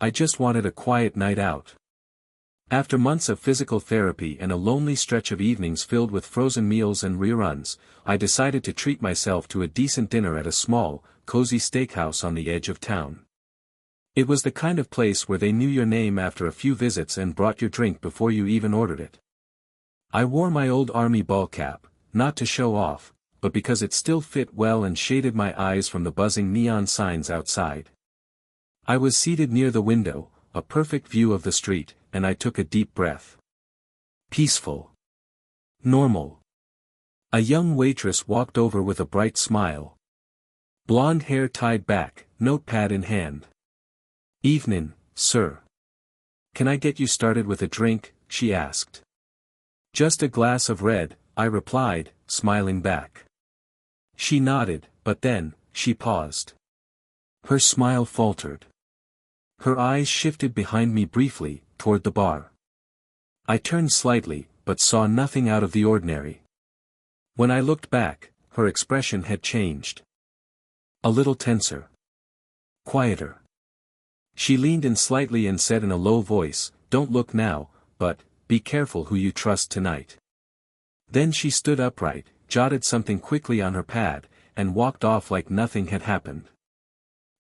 I just wanted a quiet night out. After months of physical therapy and a lonely stretch of evenings filled with frozen meals and reruns, I decided to treat myself to a decent dinner at a small, cozy steakhouse on the edge of town. It was the kind of place where they knew your name after a few visits and brought your drink before you even ordered it. I wore my old army ball cap, not to show off, but because it still fit well and shaded my eyes from the buzzing neon signs outside. I was seated near the window, a perfect view of the street, and I took a deep breath. Peaceful. Normal. A young waitress walked over with a bright smile. Blonde hair tied back, notepad in hand. "Evening, sir. Can I get you started with a drink?" she asked. "Just a glass of red," I replied, smiling back. She nodded, but then, she paused. Her smile faltered. Her eyes shifted behind me briefly, toward the bar. I turned slightly, but saw nothing out of the ordinary. When I looked back, her expression had changed. A little tenser. Quieter. She leaned in slightly and said in a low voice, "Don't look now, but, be careful who you trust tonight." Then she stood upright, jotted something quickly on her pad, and walked off like nothing had happened.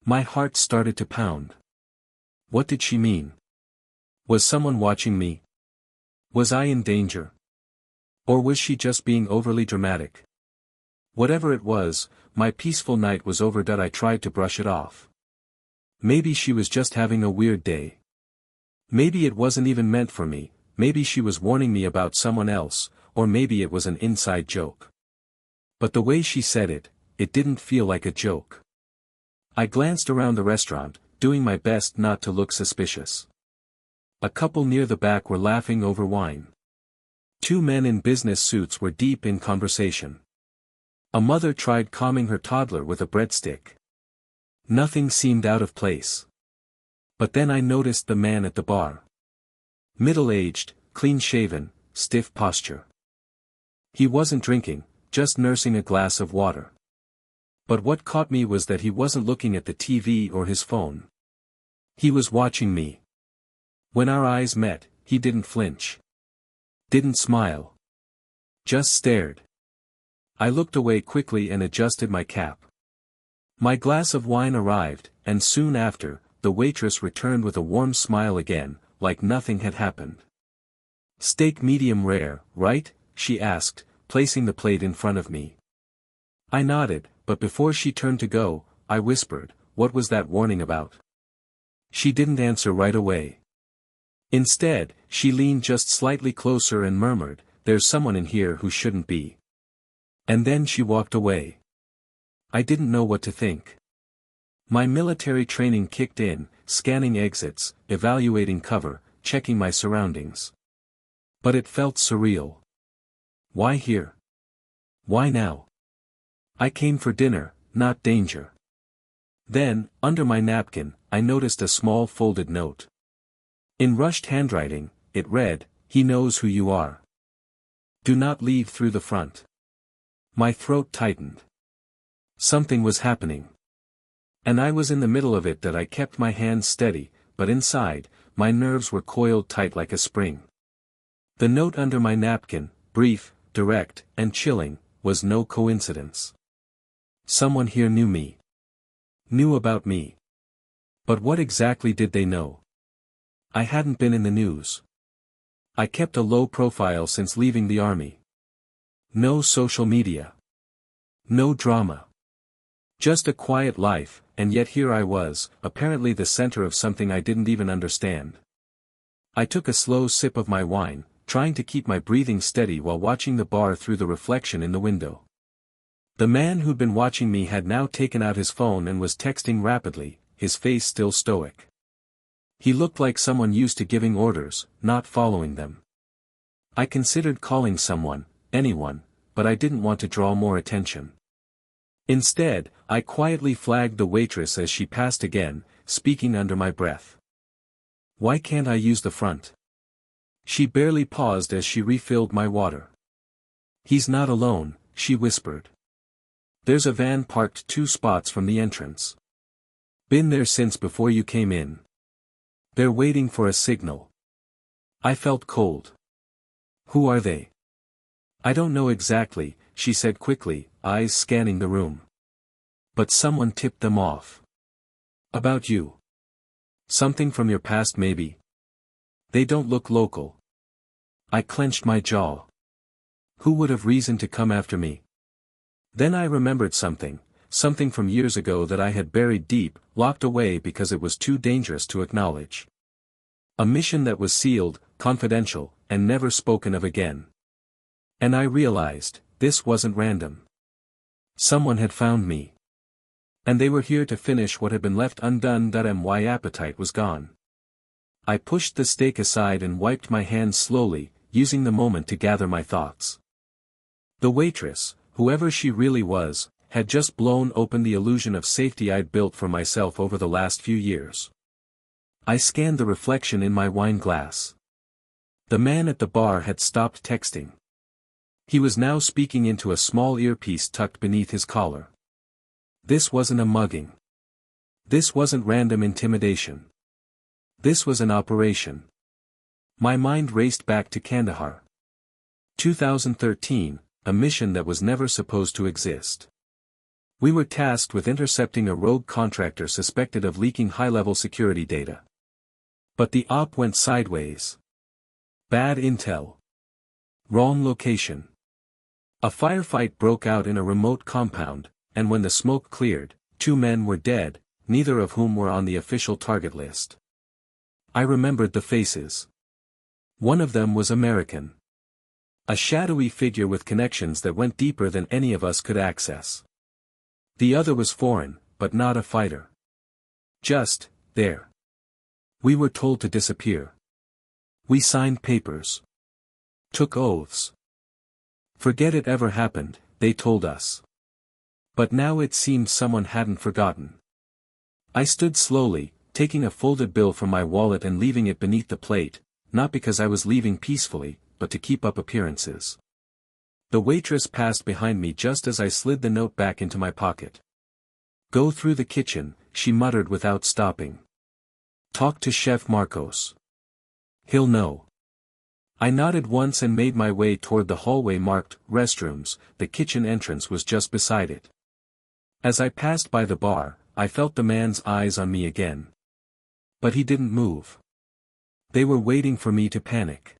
My heart started to pound. What did she mean? Was someone watching me? Was I in danger? Or was she just being overly dramatic? Whatever it was, my peaceful night was over. I tried to brush it off. Maybe she was just having a weird day. Maybe it wasn't even meant for me, maybe she was warning me about someone else, or maybe it was an inside joke. But the way she said it, it didn't feel like a joke. I glanced around the restaurant, doing my best not to look suspicious. A couple near the back were laughing over wine. Two men in business suits were deep in conversation. A mother tried calming her toddler with a breadstick. Nothing seemed out of place. But then I noticed the man at the bar. Middle-aged, clean-shaven, stiff posture. He wasn't drinking, just nursing a glass of water. But what caught me was that he wasn't looking at the TV or his phone. He was watching me. When our eyes met, he didn't flinch. Didn't smile. Just stared. I looked away quickly and adjusted my cap. My glass of wine arrived, and soon after, the waitress returned with a warm smile again, like nothing had happened. "Steak medium rare, right?" she asked, placing the plate in front of me. I nodded, but before she turned to go, I whispered, "What was that warning about?" She didn't answer right away. Instead, she leaned just slightly closer and murmured, "There's someone in here who shouldn't be." And then she walked away. I didn't know what to think. My military training kicked in, scanning exits, evaluating cover, checking my surroundings. But it felt surreal. Why here? Why now? I came for dinner, not danger. Then, under my napkin, I noticed a small folded note. In rushed handwriting, it read, "He knows who you are. Do not leave through the front." My throat tightened. Something was happening. And I was in the middle of it. That I kept my hands steady, but inside, my nerves were coiled tight like a spring. The note under my napkin, brief, direct, and chilling, was no coincidence. Someone here knew me. Knew about me. But what exactly did they know? I hadn't been in the news. I kept a low profile since leaving the army. No social media. No drama. Just a quiet life, and yet here I was, apparently the center of something I didn't even understand. I took a slow sip of my wine, trying to keep my breathing steady while watching the bar through the reflection in the window. The man who'd been watching me had now taken out his phone and was texting rapidly, his face still stoic. He looked like someone used to giving orders, not following them. I considered calling someone, anyone, but I didn't want to draw more attention. Instead, I quietly flagged the waitress as she passed again, speaking under my breath. "Why can't I use the front?" She barely paused as she refilled my water. "He's not alone," she whispered. "There's a van parked 2 spots from the entrance. Been there since before you came in." They're waiting for a signal. I felt cold. Who are they? I don't know exactly, she said quickly, eyes scanning the room. But someone tipped them off. About you. Something from your past maybe. They don't look local. I clenched my jaw. Who would have reason to come after me? Then I remembered something from years ago that I had buried deep, locked away because it was too dangerous to acknowledge. A mission that was sealed, confidential, and never spoken of again. And I realized, this wasn't random. Someone had found me. And they were here to finish what had been left undone. My appetite was gone. I pushed the steak aside and wiped my hands slowly, using the moment to gather my thoughts. The waitress, whoever she really was, had just blown open the illusion of safety I'd built for myself over the last few years. I scanned the reflection in my wine glass. The man at the bar had stopped texting. He was now speaking into a small earpiece tucked beneath his collar. This wasn't a mugging. This wasn't random intimidation. This was an operation. My mind raced back to Kandahar. 2013, a mission that was never supposed to exist. We were tasked with intercepting a rogue contractor suspected of leaking high-level security data. But the op went sideways. Bad intel. Wrong location. A firefight broke out in a remote compound, and when the smoke cleared, 2 men were dead, neither of whom were on the official target list. I remembered the faces. One of them was American. A shadowy figure with connections that went deeper than any of us could access. The other was foreign, but not a fighter. Just, there. We were told to disappear. We signed papers. Took oaths. Forget it ever happened, they told us. But now it seemed someone hadn't forgotten. I stood slowly, taking a folded bill from my wallet and leaving it beneath the plate, not because I was leaving peacefully, but to keep up appearances. The waitress passed behind me just as I slid the note back into my pocket. Go through the kitchen, she muttered without stopping. Talk to Chef Marcos. He'll know. I nodded once and made my way toward the hallway marked, restrooms. The kitchen entrance was just beside it. As I passed by the bar, I felt the man's eyes on me again. But he didn't move. They were waiting for me to panic.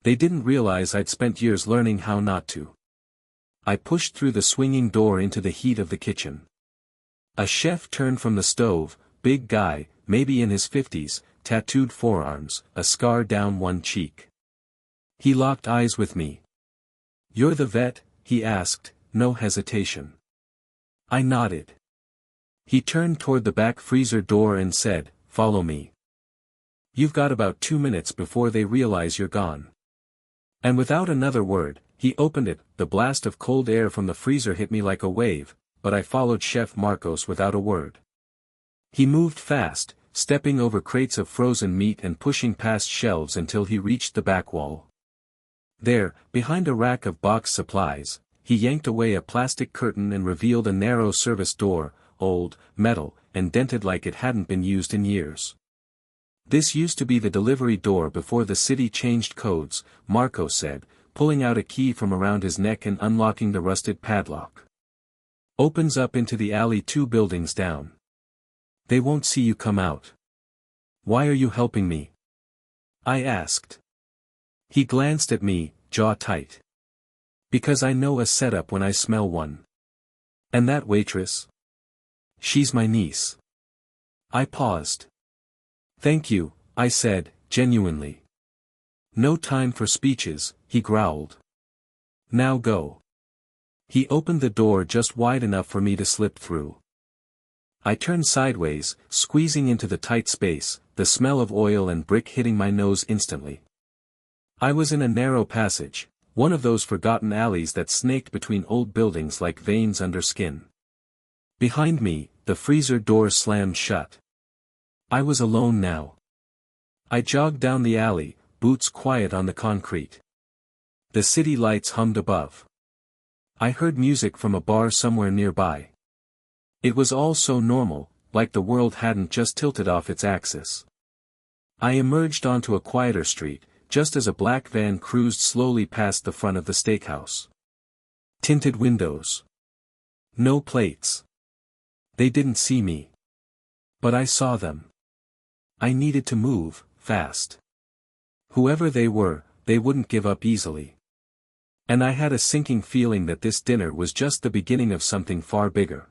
They didn't realize I'd spent years learning how not to. I pushed through the swinging door into the heat of the kitchen. A chef turned from the stove, big guy, maybe in his 50s, tattooed forearms, a scar down one cheek. He locked eyes with me. You're the vet? He asked, no hesitation. I nodded. He turned toward the back freezer door and said, follow me. You've got about 2 minutes before they realize you're gone. And without another word, he opened it. The blast of cold air from the freezer hit me like a wave, but I followed Chef Marcos without a word. He moved fast, stepping over crates of frozen meat and pushing past shelves until he reached the back wall. There, behind a rack of boxed supplies, he yanked away a plastic curtain and revealed a narrow service door, old, metal, and dented like it hadn't been used in years. This used to be the delivery door before the city changed codes, Marcos said, pulling out a key from around his neck and unlocking the rusted padlock. Opens up into the alley 2 buildings down. They won't see you come out. Why are you helping me? I asked. He glanced at me, jaw tight. Because I know a setup when I smell one. And that waitress? She's my niece. I paused. Thank you, I said, genuinely. No time for speeches, he growled. Now go. He opened the door just wide enough for me to slip through. I turned sideways, squeezing into the tight space, the smell of oil and brick hitting my nose instantly. I was in a narrow passage, one of those forgotten alleys that snaked between old buildings like veins under skin. Behind me, the freezer door slammed shut. I was alone now. I jogged down the alley, boots quiet on the concrete. The city lights hummed above. I heard music from a bar somewhere nearby. It was all so normal, like the world hadn't just tilted off its axis. I emerged onto a quieter street, just as a black van cruised slowly past the front of the steakhouse. Tinted windows. No plates. They didn't see me. But I saw them. I needed to move, fast. Whoever they were, they wouldn't give up easily. And I had a sinking feeling that this dinner was just the beginning of something far bigger.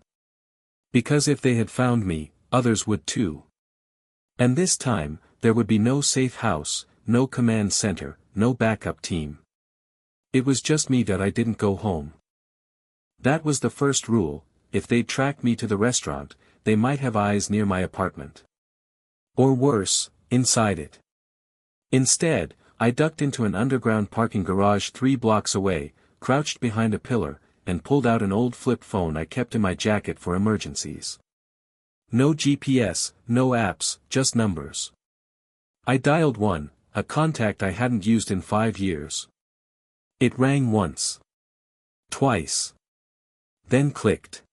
Because if they had found me, others would too. And this time, there would be no safe house, no command center, no backup team. It was just me that I didn't go home. That was the first rule: if they'd tracked me to the restaurant, they might have eyes near my apartment. Or worse, inside it. Instead, I ducked into an underground parking garage 3 blocks away, crouched behind a pillar, and pulled out an old flip phone I kept in my jacket for emergencies. No GPS, no apps, just numbers. I dialed 1, a contact I hadn't used in 5 years. It rang once. Twice. Then clicked.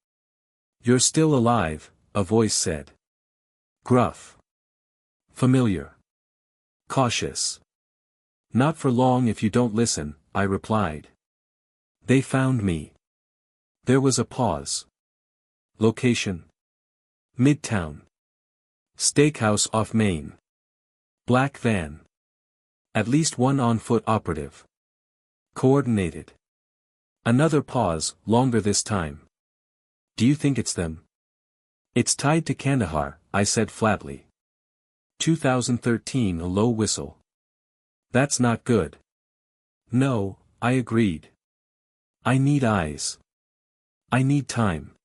"You're still alive," a voice said. Gruff. Familiar. Cautious. "Not for long if you don't listen," I replied. They found me. There was a pause. Location: Midtown. Steakhouse off Main. Black van. At least one on-foot operative. Coordinated. Another pause, longer this time. "Do you think it's them?" "It's tied to Kandahar," I said flatly. 2013, a low whistle. "That's not good." "No," I agreed. "I need eyes. I need time.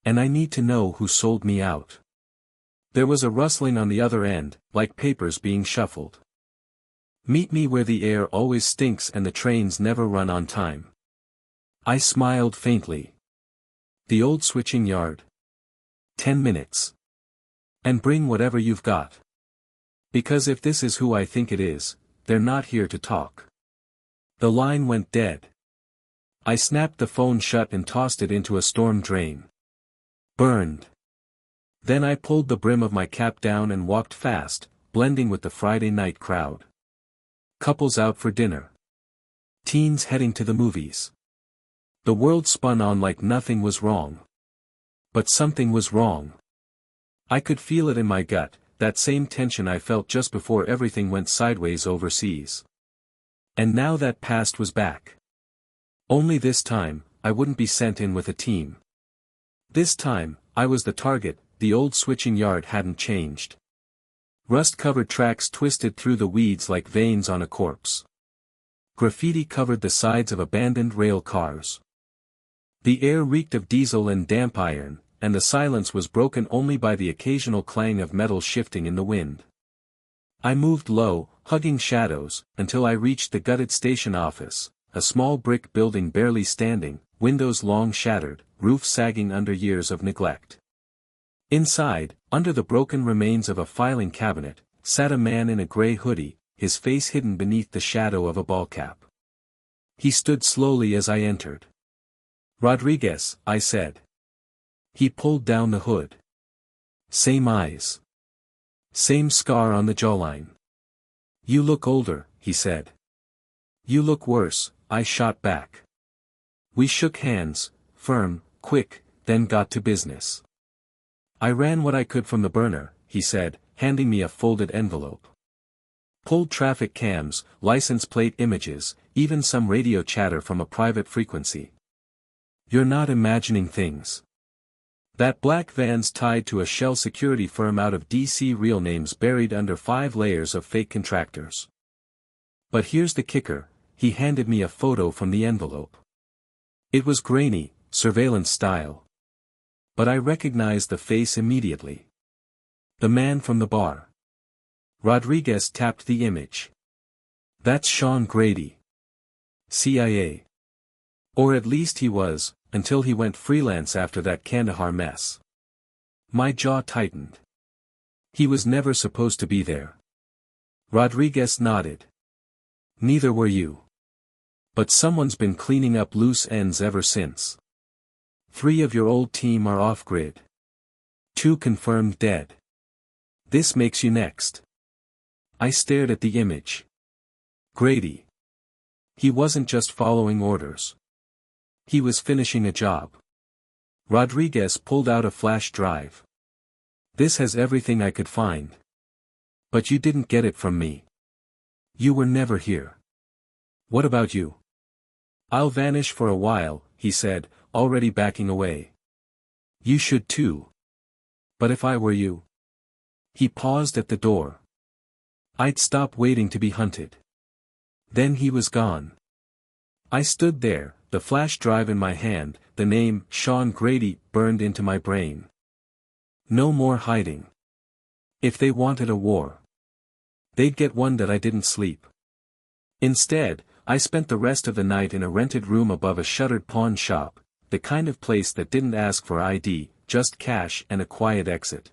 And I need to know who sold me out." There was a rustling on the other end, like papers being shuffled. "Meet me where the air always stinks and the trains never run on time." I smiled faintly. "The old switching yard. 10 minutes. And bring whatever you've got. Because if this is who I think it is, they're not here to talk." The line went dead. I snapped the phone shut and tossed it into a storm drain. Burned. Then I pulled the brim of my cap down and walked fast, blending with the Friday night crowd. Couples out for dinner. Teens heading to the movies. The world spun on like nothing was wrong. But something was wrong. I could feel it in my gut, that same tension I felt just before everything went sideways overseas. And now that past was back. Only this time, I wouldn't be sent in with a team. This time, I was the target. The old switching yard hadn't changed. Rust-covered tracks twisted through the weeds like veins on a corpse. Graffiti covered the sides of abandoned rail cars. The air reeked of diesel and damp iron, and the silence was broken only by the occasional clang of metal shifting in the wind. I moved low, hugging shadows, until I reached the gutted station office, a small brick building barely standing, windows long shattered, roof sagging under years of neglect. Inside, under the broken remains of a filing cabinet, sat a man in a gray hoodie, his face hidden beneath the shadow of a ball cap. He stood slowly as I entered. "Rodriguez," I said. He pulled down the hood. Same eyes. Same scar on the jawline. "You look older," he said. "You look worse," I shot back. We shook hands, firm, quick, then got to business. "I ran what I could from the burner," he said, handing me a folded envelope. Pulled traffic cams, license plate images, even some radio chatter from a private frequency. "You're not imagining things. That black van's tied to a shell security firm out of DC, real names buried under 5 layers of fake contractors. But here's the kicker," he handed me a photo from the envelope. It was grainy, surveillance style. But I recognized the face immediately. The man from the bar. Rodriguez tapped the image. "That's Sean Grady. CIA. Or at least he was, until he went freelance after that Kandahar mess." My jaw tightened. He was never supposed to be there. Rodriguez nodded. "Neither were you. But someone's been cleaning up loose ends ever since. 3 of your old team are off-grid. 2 confirmed dead. This makes you next." I stared at the image. Grady. He wasn't just following orders. He was finishing a job. Rodriguez pulled out a flash drive. This has everything I could find. But you didn't get it from me. You were never here. What about you? I'll vanish for a while, he said, already backing away. You should too. But if I were you? He paused at the door. I'd stop waiting to be hunted. Then he was gone. I stood there, the flash drive in my hand, the name, Sean Grady, burned into my brain. No more hiding. If they wanted a war, they'd get one that I didn't sleep. Instead, I spent the rest of the night in a rented room above a shuttered pawn shop, the kind of place that didn't ask for ID, just cash and a quiet exit.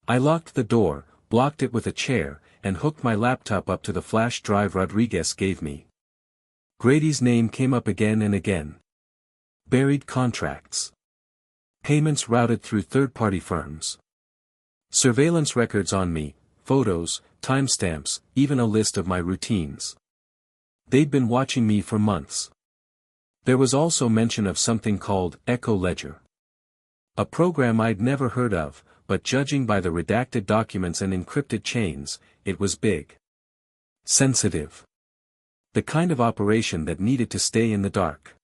I locked the door, blocked it with a chair, and hooked my laptop up to the flash drive Rodriguez gave me. Grady's name came up again and again. Buried contracts. Payments routed through third-party firms. Surveillance records on me, photos, timestamps, even a list of my routines. They'd been watching me for months. There was also mention of something called Echo Ledger. A program I'd never heard of, but judging by the redacted documents and encrypted chains, it was big. Sensitive. The kind of operation that needed to stay in the dark.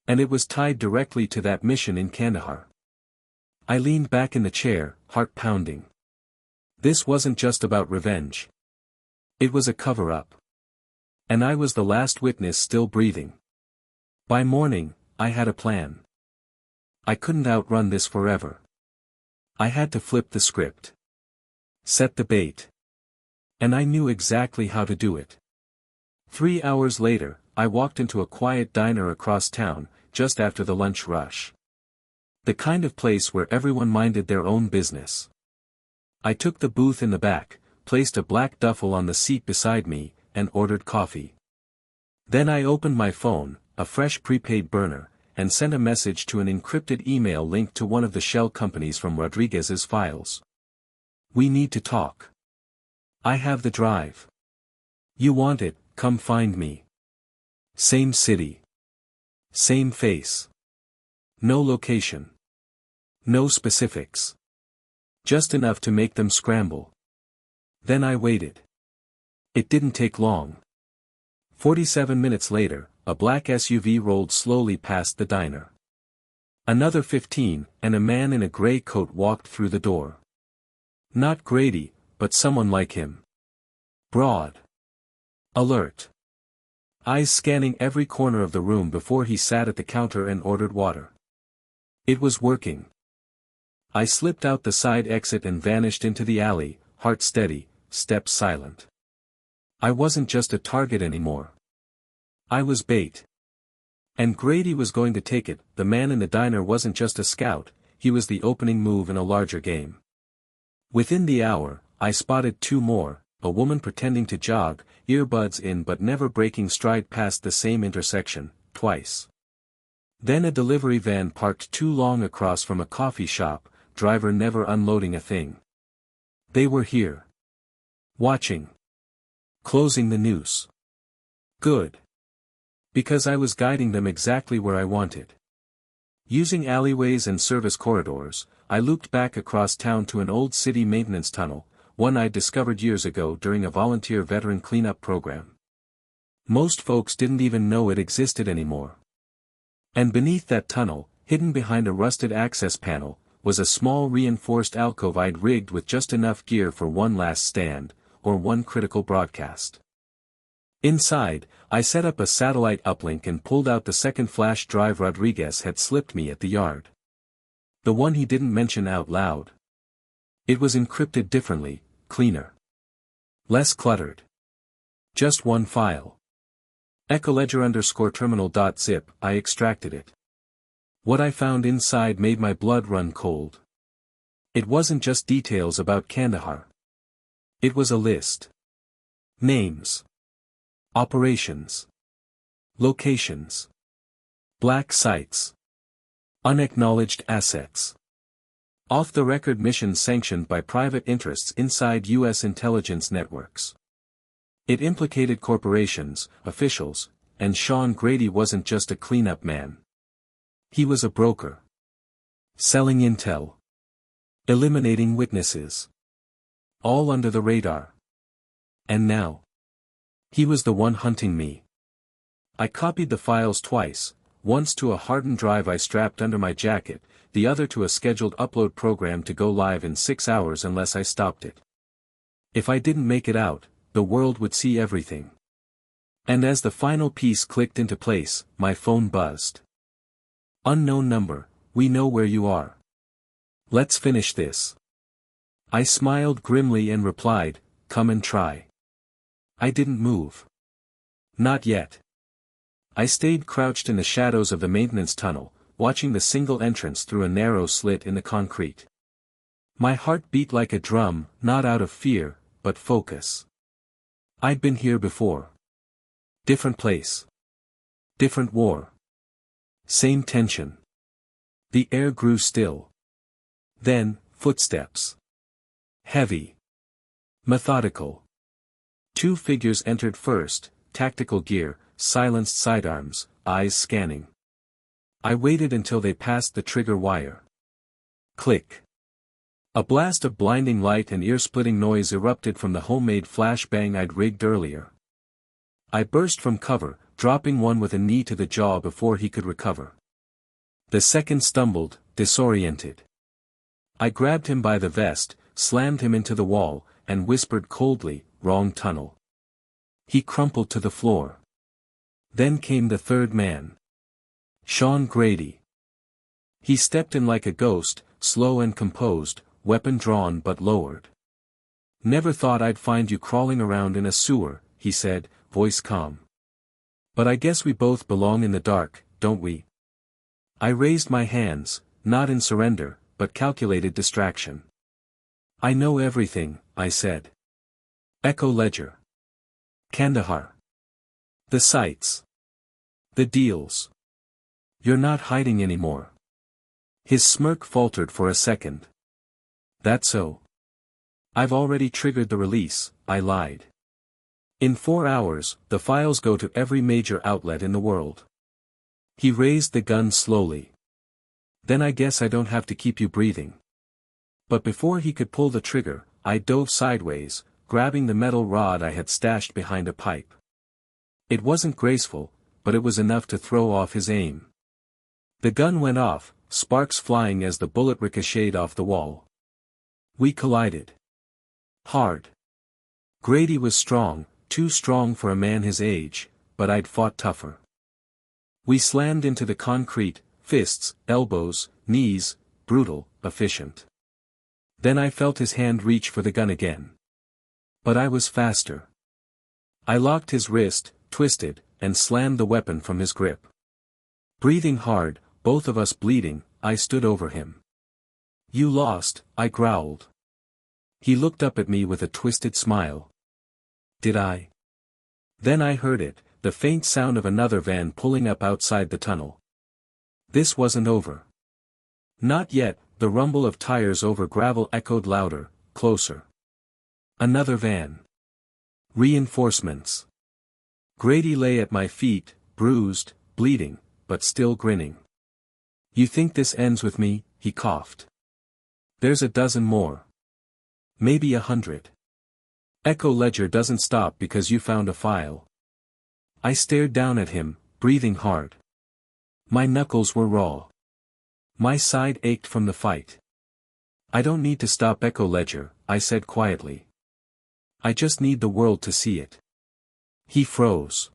And it was tied directly to that mission in Kandahar. I leaned back in the chair, heart pounding. This wasn't just about revenge. It was a cover-up. And I was the last witness still breathing. By morning, I had a plan. I couldn't outrun this forever. I had to flip the script. Set the bait. And I knew exactly how to do it. 3 hours later, I walked into a quiet diner across town, just after the lunch rush. The kind of place where everyone minded their own business. I took the booth in the back, placed a black duffel on the seat beside me, and ordered coffee. Then I opened my phone, a fresh prepaid burner, and sent a message to an encrypted email linked to one of the shell companies from Rodriguez's files. We need to talk. I have the drive. You want it, come find me. Same city. Same face. No location. No specifics. Just enough to make them scramble. Then I waited. It didn't take long. 47 minutes later, a black SUV rolled slowly past the diner. Another 15, and a man in a gray coat walked through the door. Not Grady, but someone like him. Broad. Alert. Eyes scanning every corner of the room before he sat at the counter and ordered water. It was working. I slipped out the side exit and vanished into the alley, heart steady, steps silent. I wasn't just a target anymore. I was bait. And Grady was going to take it. The man in the diner wasn't just a scout, he was the opening move in a larger game. Within the hour, I spotted 2 more, a woman pretending to jog, earbuds in but never breaking stride past the same intersection, twice. Then a delivery van parked too long across from a coffee shop, driver never unloading a thing. They were here. Watching. Closing the noose. Good. Because I was guiding them exactly where I wanted. Using alleyways and service corridors, I looped back across town to an old city maintenance tunnel, one I'd discovered years ago during a volunteer veteran cleanup program. Most folks didn't even know it existed anymore. And beneath that tunnel, hidden behind a rusted access panel, was a small reinforced alcove I'd rigged with just enough gear for one last stand, or one critical broadcast. Inside, I set up a satellite uplink and pulled out the second flash drive Rodriguez had slipped me at the yard. The one he didn't mention out loud. It was encrypted differently, cleaner. Less cluttered. Just one file. Echoledger_terminal.zip, I extracted it. What I found inside made my blood run cold. It wasn't just details about Kandahar. It was a list. Names. Operations. Locations. Black sites. Unacknowledged assets. Off-the-record missions sanctioned by private interests inside U.S. intelligence networks. It implicated corporations, officials, and Sean Grady wasn't just a cleanup man. He was a broker. Selling intel. Eliminating witnesses. All under the radar. And now. He was the one hunting me. I copied the files twice, once to a hardened drive I strapped under my jacket, the other to a scheduled upload program to go live in 6 hours unless I stopped it. If I didn't make it out, the world would see everything. And as the final piece clicked into place, my phone buzzed. Unknown number, we know where you are. Let's finish this. I smiled grimly and replied, come and try. I didn't move. Not yet. I stayed crouched in the shadows of the maintenance tunnel, watching the single entrance through a narrow slit in the concrete. My heart beat like a drum, not out of fear, but focus. I'd been here before. Different place. Different war. Same tension. The air grew still. Then, footsteps. Heavy. Methodical. 2 figures entered first, tactical gear, silenced sidearms, eyes scanning. I waited until they passed the trigger wire. Click. A blast of blinding light and ear-splitting noise erupted from the homemade flashbang I'd rigged earlier. I burst from cover, dropping one with a knee to the jaw before he could recover. The second stumbled, disoriented. I grabbed him by the vest, slammed him into the wall, and whispered coldly, wrong tunnel. He crumpled to the floor. Then came the third man. Sean Grady. He stepped in like a ghost, slow and composed, weapon drawn but lowered. Never thought I'd find you crawling around in a sewer, he said, voice calm. But I guess we both belong in the dark, don't we? I raised my hands, not in surrender, but calculated distraction. I know everything, I said. Echo Ledger. Kandahar. The sites. The deals. You're not hiding anymore. His smirk faltered for a second. That so? I've already triggered the release, I lied. In 4 hours, the files go to every major outlet in the world. He raised the gun slowly. Then I guess I don't have to keep you breathing. But before he could pull the trigger, I dove sideways, grabbing the metal rod I had stashed behind a pipe. It wasn't graceful, but it was enough to throw off his aim. The gun went off, sparks flying as the bullet ricocheted off the wall. We collided. Hard. Grady was strong, too strong for a man his age, but I'd fought tougher. We slammed into the concrete, fists, elbows, knees, brutal, efficient. Then I felt his hand reach for the gun again. But I was faster. I locked his wrist, twisted, and slammed the weapon from his grip. Breathing hard, both of us bleeding, I stood over him. You lost, I growled. He looked up at me with a twisted smile. Did I? Then I heard it, the faint sound of another van pulling up outside the tunnel. This wasn't over. Not yet, the rumble of tires over gravel echoed louder, closer. Another van. Reinforcements. Grady lay at my feet, bruised, bleeding, but still grinning. You think this ends with me? He coughed. There's a dozen more. Maybe 100. Echo Ledger doesn't stop because you found a file. I stared down at him, breathing hard. My knuckles were raw. My side ached from the fight. I don't need to stop Echo Ledger, I said quietly. I just need the world to see it. He froze.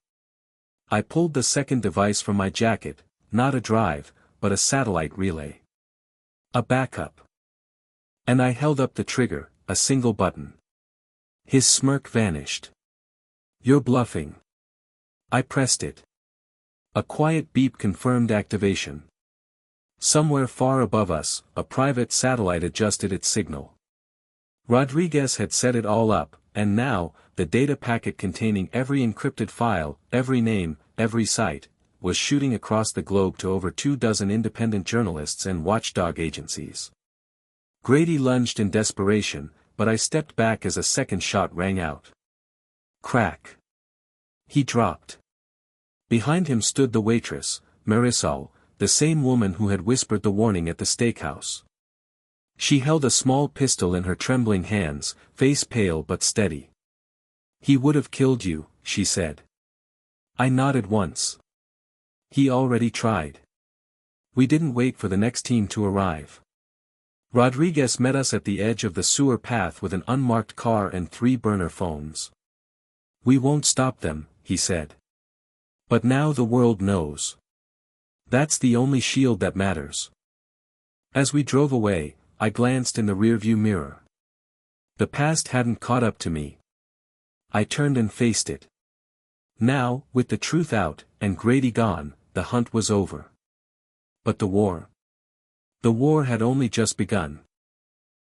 I pulled the second device from my jacket, not a drive, but a satellite relay. A backup. And I held up the trigger, a single button. His smirk vanished. You're bluffing. I pressed it. A quiet beep confirmed activation. Somewhere far above us, a private satellite adjusted its signal. Rodriguez had set it all up, and now, the data packet containing every encrypted file, every name, every site, was shooting across the globe to over 24 independent journalists and watchdog agencies. Grady lunged in desperation, but I stepped back as a second shot rang out. Crack. He dropped. Behind him stood the waitress, Marisol, the same woman who had whispered the warning at the steakhouse. She held a small pistol in her trembling hands, face pale but steady. "He would have killed you," she said. I nodded once. "He already tried." We didn't wait for the next team to arrive. Rodriguez met us at the edge of the sewer path with an unmarked car and 3 burner phones. "We won't stop them," he said. "But now the world knows. That's the only shield that matters." As we drove away, I glanced in the rearview mirror. The past hadn't caught up to me. I turned and faced it. Now, with the truth out, and Grady gone, the hunt was over. But the war? The war had only just begun.